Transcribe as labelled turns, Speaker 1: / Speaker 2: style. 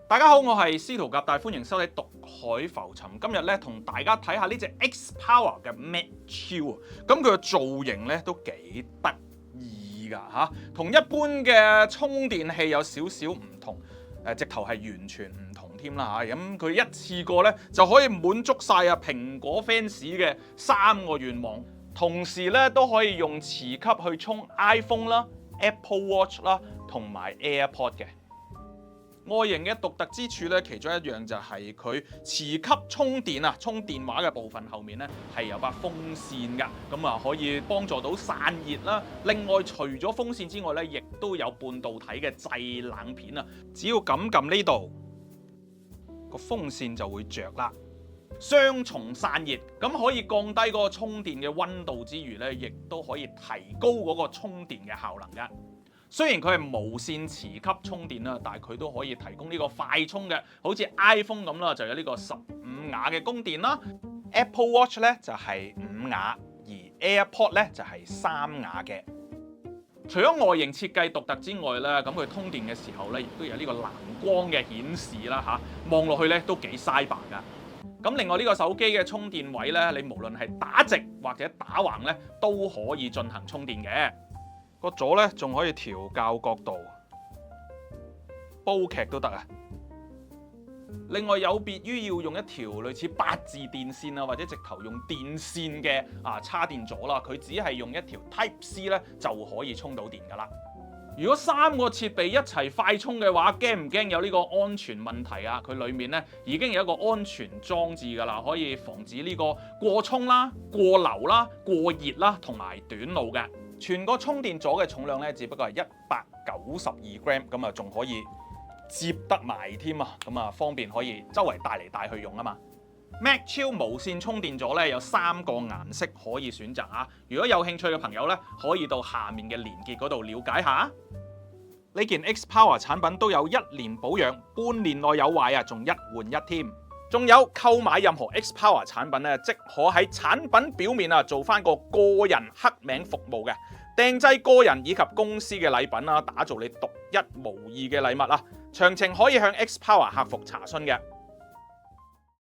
Speaker 1: 大家好，我係司徒甲大，歡迎收睇《獨海浮沉》。今日咧同大家睇下呢隻 X-Power 嘅 Max Chill，咁佢嘅造型咧都幾得意㗎嚇，同一般嘅充電器有少少唔同，直頭係完全唔同添啦嚇。咁佢一次過咧就可以滿足晒蘋果 fans 嘅3個願望，同時咧都可以用磁吸去充 iPhone 啦、Apple Watch 啦同埋 AirPod 嘅。外形嘅獨特之處咧，其中一樣就係佢磁吸充電啊，充電話嘅部分後面咧係有把風扇㗎，咁啊可以幫助到散熱啦。另外除咗風扇之外咧，亦都有半導體嘅製冷片啊，只要撳呢度，個風扇就會着啦。雙重散熱，咁可以降低嗰個充電嘅溫度之餘咧，亦都可以提高嗰個充電嘅效能㗎。雖然佢係無線磁吸充電啦，但係佢都可以提供呢個快充嘅，好似 iPhone 咁啦，就有呢個15瓦嘅供電啦。Apple Watch 咧就係5瓦，而 AirPod 咧就係3瓦嘅。除咗外形設計獨特之外咧，咁佢通電嘅時候咧，亦都有呢個藍光嘅顯示啦嚇，望落去咧都幾 cyber 㗎。咁另外呢個手機嘅充電位咧，你無論係打直或者打橫咧，都可以進行充電嘅。個座咧仲可以調校角度，煲劇都得啊！另外有別於要用一條類似8字電線啊，或者直頭用電線嘅插電座啦，佢只係用一條 Type C 咧就可以充到電㗎啦。如果3個設備一齊快充嘅話，驚唔驚有呢個安全問題啊？佢裡面咧已經有一個安全裝置㗎啦，可以防止呢個過充啦、過流啦、過熱啦同埋短路嘅。全個充電座嘅重量咧，只不過係192 gram， 咁啊仲可以接得埋添啊，咁啊方便可以周圍帶嚟帶去用啊嘛。Max Chill 無線充電座咧有3個顏色可以選擇啊，如果有興趣嘅朋友咧，可以到下面嘅連結嗰度了解下。呢件 X-Power 產品都有1年保養，半年內有壞啊，仲1換1添。仲有購買任何 X-Power 產品咧，即可喺產品表面做翻個個人刻名服務嘅，訂製個人以及公司嘅禮品啦，打造你獨一無二嘅禮物啊！詳情可以向 X-Power 客服查詢嘅。